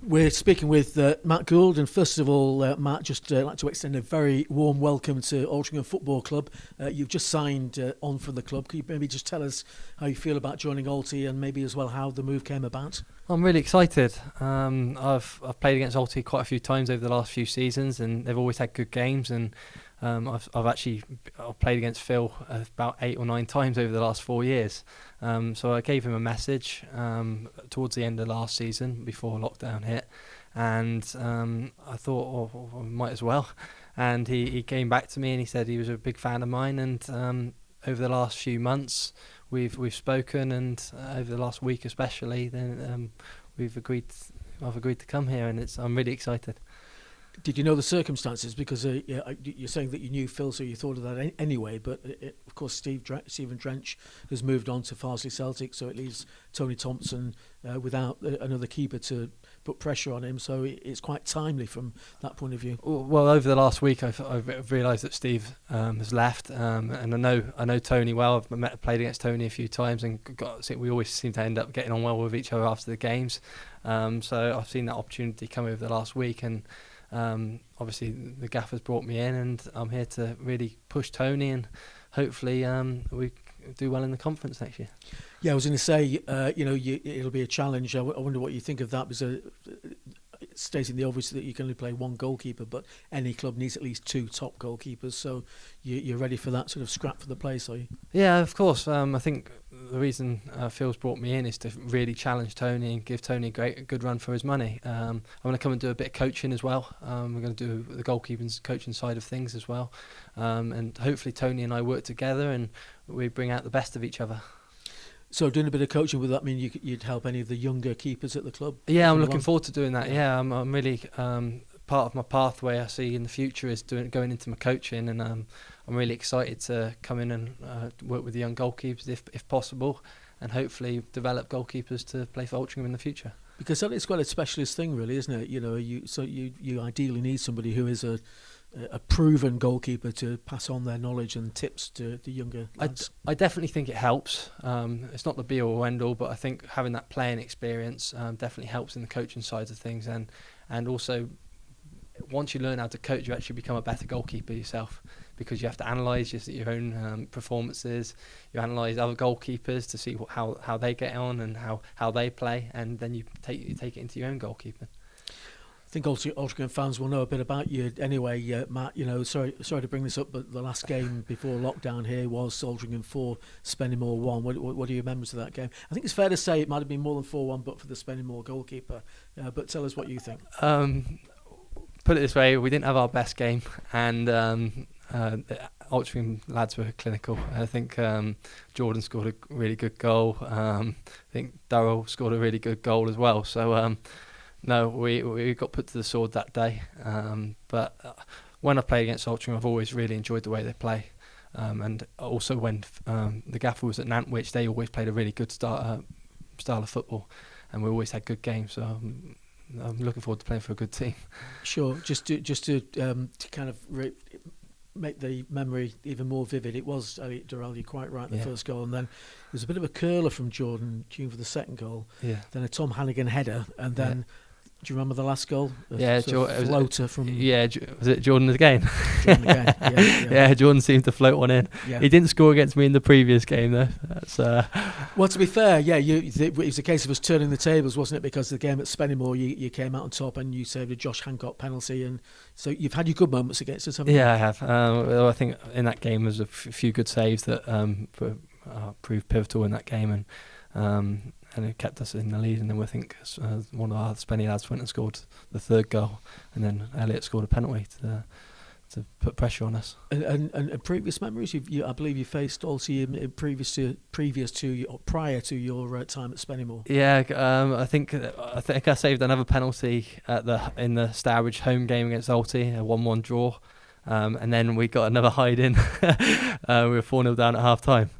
We're speaking with Matt Gould, and first of all, Matt, just like to extend a very warm welcome to Altrincham Football Club. You've just signed on for the club. Can you maybe just tell us how you feel about joining Alty, and maybe as well how the move came about? I'm really excited. I've played against Alty quite a few times over the last few seasons, and they've always had good games. And I've played against Phil about 8 or 9 times over the last 4 years. So I gave him a message towards the end of last season before lockdown hit, and I thought, I might as well. And he came back to me and he said he was a big fan of mine. And over the last few months, we've spoken, and over the last week especially, then I've agreed to come here, and I'm really excited. Did you know the circumstances? Because you're saying that you knew Phil, so you thought of that anyway. But of course, Stephen Drench has moved on to Farsley Celtic, so it leaves Tony Thompson without another keeper to put pressure on him. So it's quite timely from that point of view. Well, over the last week, I've realised that Steve has left, and I know Tony well. I've played against Tony a few times, and we always seem to end up getting on well with each other after the games. So I've seen that opportunity come over the last week, and obviously the gaffer's brought me in, and I'm here to really push Tony, and hopefully we do well in the conference next year. Yeah, I was going to say, it'll be a challenge. I wonder what you think of that, because stating the obvious that you can only play one goalkeeper, but any club needs at least 2 top goalkeepers. So you're ready for that sort of scrap for the place, are you? Yeah, of course. I think the reason Phil's brought me in is to really challenge Tony and give Tony a good run for his money. I'm going to come and do a bit of coaching as well. We're going to do the goalkeeping coaching side of things as well, and hopefully Tony and I work together and we bring out the best of each other. So doing a bit of coaching, would that mean you'd help any of the younger keepers at the club? Yeah, I'm looking forward to doing that. Yeah, I'm really part of my pathway I see in the future is going into my coaching, and I'm really excited to come in and work with the young goalkeepers if possible, and hopefully develop goalkeepers to play for Altrincham in the future. Because that is quite a specialist thing, really, isn't it? You ideally need somebody who is a proven goalkeeper to pass on their knowledge and tips to the younger lads. I definitely think it helps. It's not the be all or end all, but I think having that playing experience definitely helps in the coaching side of things, and also once you learn how to coach, you actually become a better goalkeeper yourself, because you have to analyse your own performances. You analyse other goalkeepers to see how they get on and how they play, and then you take it into your own goalkeeping. I think Altrincham fans will know a bit about you anyway, Matt. Sorry to bring this up, but the last game before lockdown here was Altrincham 4, Spennymoor 1. What are your memories of that game? I think it's fair to say it might have been more than 4-1, but for the Spennymoor goalkeeper. But tell us what you think. Put it this way, we didn't have our best game, and the Altrincham lads were clinical. I think Jordan scored a really good goal. I think Darryl scored a really good goal as well. So no, we got put to the sword that day. But when I play against Altrincham, I've always really enjoyed the way they play. And also when the gaffer was at Nantwich, they always played a really good style of football, and we always had good games. So I'm looking forward to playing for a good team. Sure, just to kind of make the memory even more vivid, it was Darrell, you're quite right, the first goal, and then there was a bit of a curler from Jordan Tune for the second goal, then a Tom Hannigan header, and then do you remember the last goal? Floater from... Yeah, was it Jordan again? Jordan again, yeah, Jordan seemed to float one in. Yeah. He didn't score against me in the previous game, though. That's Well, to be fair, it was a case of us turning the tables, wasn't it? Because the game at Spennymoor, you came out on top and you saved a Josh Hancock penalty, and so you've had your good moments against us, haven't you? Yeah, I have. I think in that game there was a few good saves that proved pivotal in that game, and it kept us in the lead. And then I think one of our Spenny lads went and scored the third goal, and then Elliot scored a penalty to put pressure on us. And previous memories, I believe you faced Alty prior to your time at Spennymoor. Yeah, I think I saved another penalty in the Stourbridge home game against Alty, a 1-1 draw. And then we got another hide in. We were 4-0 down at half time.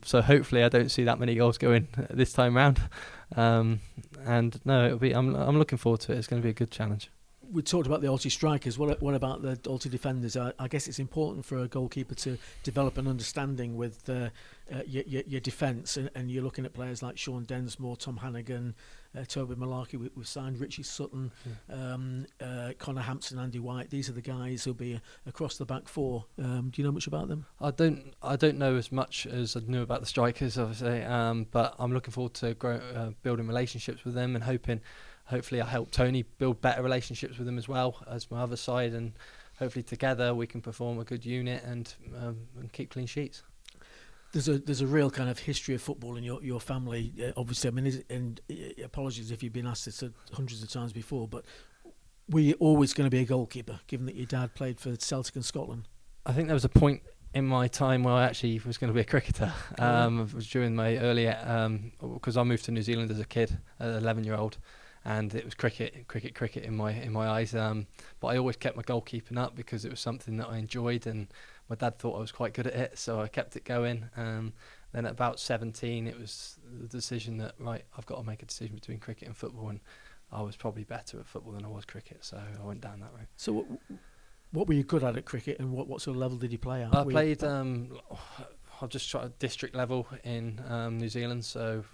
So hopefully I don't see that many goals going this time round. And no, it'll be. I'm looking forward to it. It's going to be a good challenge. we talked about the Alty strikers. What about the Alty defenders? I guess it's important for a goalkeeper to develop an understanding with your defence, and you're looking at players like Sean Densmore, Tom Hannigan, Toby Malarkey. We've signed Richie Sutton, Connor Hampson, Andy White. These are the guys who'll be across the back four. Do you know much about them? I don't know as much as I knew about the strikers, obviously, but I'm looking forward to building relationships with them, and hopefully I help Tony build better relationships with them as well as my other side, and hopefully together we can perform a good unit and keep clean sheets. There's a real kind of history of football in your family, obviously. I mean, and apologies if you've been asked this hundreds of times before, but were you always going to be a goalkeeper, given that your dad played for Celtic and Scotland? I think there was a point in my time where I actually was going to be a cricketer. It was during my early, because I moved to New Zealand as a kid, an 11-year-old. And it was cricket in my eyes. But I always kept my goalkeeping up because it was something that I enjoyed, and my dad thought I was quite good at it, so I kept it going. Then at about 17, it was the decision that, right, I've got to make a decision between cricket and football, and I was probably better at football than I was cricket, so I went down that route. So what were you good at cricket, and what sort of level did you play at? I played, I've just tried district level in New Zealand, so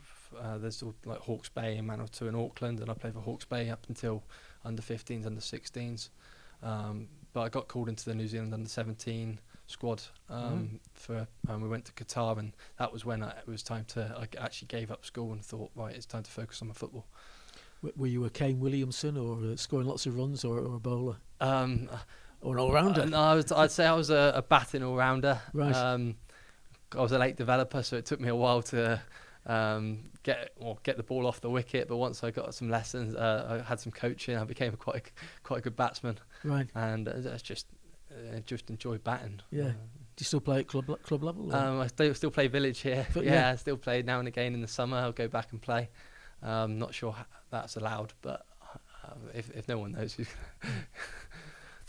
there's like Hawke's Bay and Manawatu in Auckland, and I played for Hawke's Bay up until under 15s, under 16s. But I got called into the New Zealand under 17 squad we went to Qatar, and that was when it was time to. I actually gave up school and thought, right, it's time to focus on my football. Were you a Kane Williamson, or scoring lots of runs, or a bowler? Or an all-rounder? No, I'd say I was a batting all-rounder. Right. I was a late developer, so it took me a while to get the ball off the wicket, but once I got some lessons, I had some coaching, I became quite a good batsman. Right. And I just enjoyed batting. Yeah. Do you still play at club level? I still play village here. Yeah, I still play now and again in the summer. I'll go back and play. Not sure that's allowed, but if no one knows,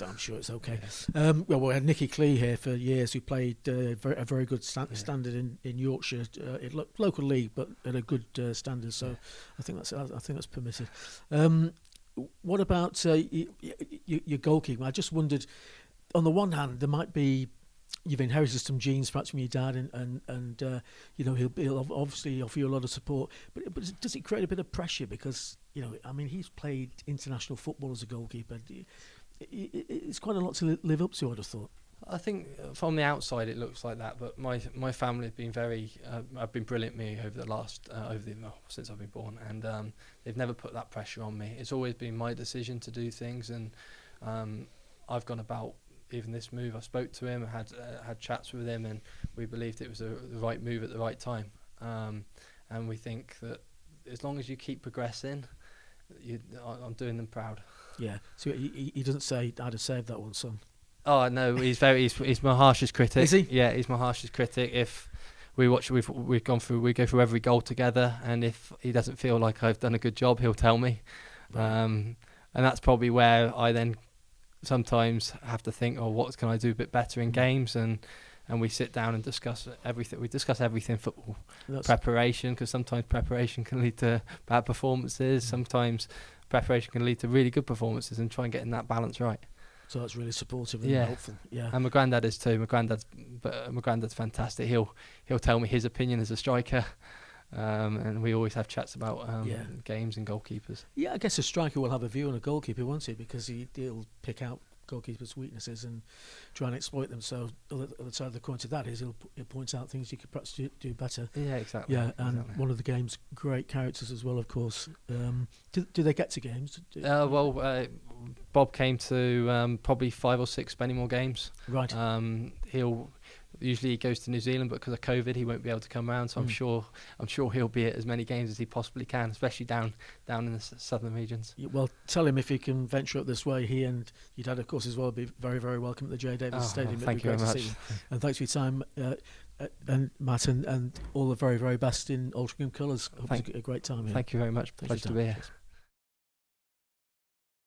I'm sure it's okay. Well, we had Nicky Clee here for years, who played a very good standard in Yorkshire, local league, but at a good standard. So I think that's permitted. What about your goalkeeper? I just wondered. On the one hand, there might be, you've inherited some genes perhaps from your dad, and he'll obviously offer you a lot of support. But does it create a bit of pressure, because he's played international football as a goalkeeper? It's quite a lot to live up to, I'd have thought. I think from the outside it looks like that, but my family have been have been brilliant me over the last since I've been born, and they've never put that pressure on me. It's always been my decision to do things, and I've gone about even this move. I spoke to him, had chats with him, and we believed it was the right move at the right time. And we think that as long as you keep progressing, I'm doing them proud. Yeah. So he doesn't say, "I'd have saved that one, son." Oh no, he's my harshest critic. Is he? Yeah, he's my harshest critic. If we go through every goal together, and if he doesn't feel like I've done a good job, he'll tell me. Right. And that's probably where I then sometimes have to think, what can I do a bit better in games, and we sit down and discuss everything. We discuss everything football. Preparation, because sometimes preparation can lead to bad performances. Sometimes preparation can lead to really good performances, and try and get that balance right. So that's really supportive and helpful. Yeah. And my granddad is too. My granddad's fantastic. He'll tell me his opinion as a striker. And we always have chats about games and goalkeepers. Yeah, I guess a striker will have a view on a goalkeeper, won't he? Because he'll pick out goalkeepers' weaknesses and try and exploit them. So the other side of the coin to that is he'll point out things you could perhaps do better. Yeah, exactly. Yeah, and one of the game's great characters as well, of course. Do they get to games? Bob came to probably 5 or 6 Spennymoor games. Right. Usually he goes to New Zealand, but because of COVID he won't be able to come around, so I'm sure he'll be at as many games as he possibly can, especially down in the southern regions. Well, tell him if he can venture up this way, he and your dad of course as well, be very, very welcome at the J. Davis Stadium. Thank you very much. And thanks for your time, and Matt, and all the very, very best in Altrincham colours. Hope it's a great time here. Thank you very much. Pleasure to be here.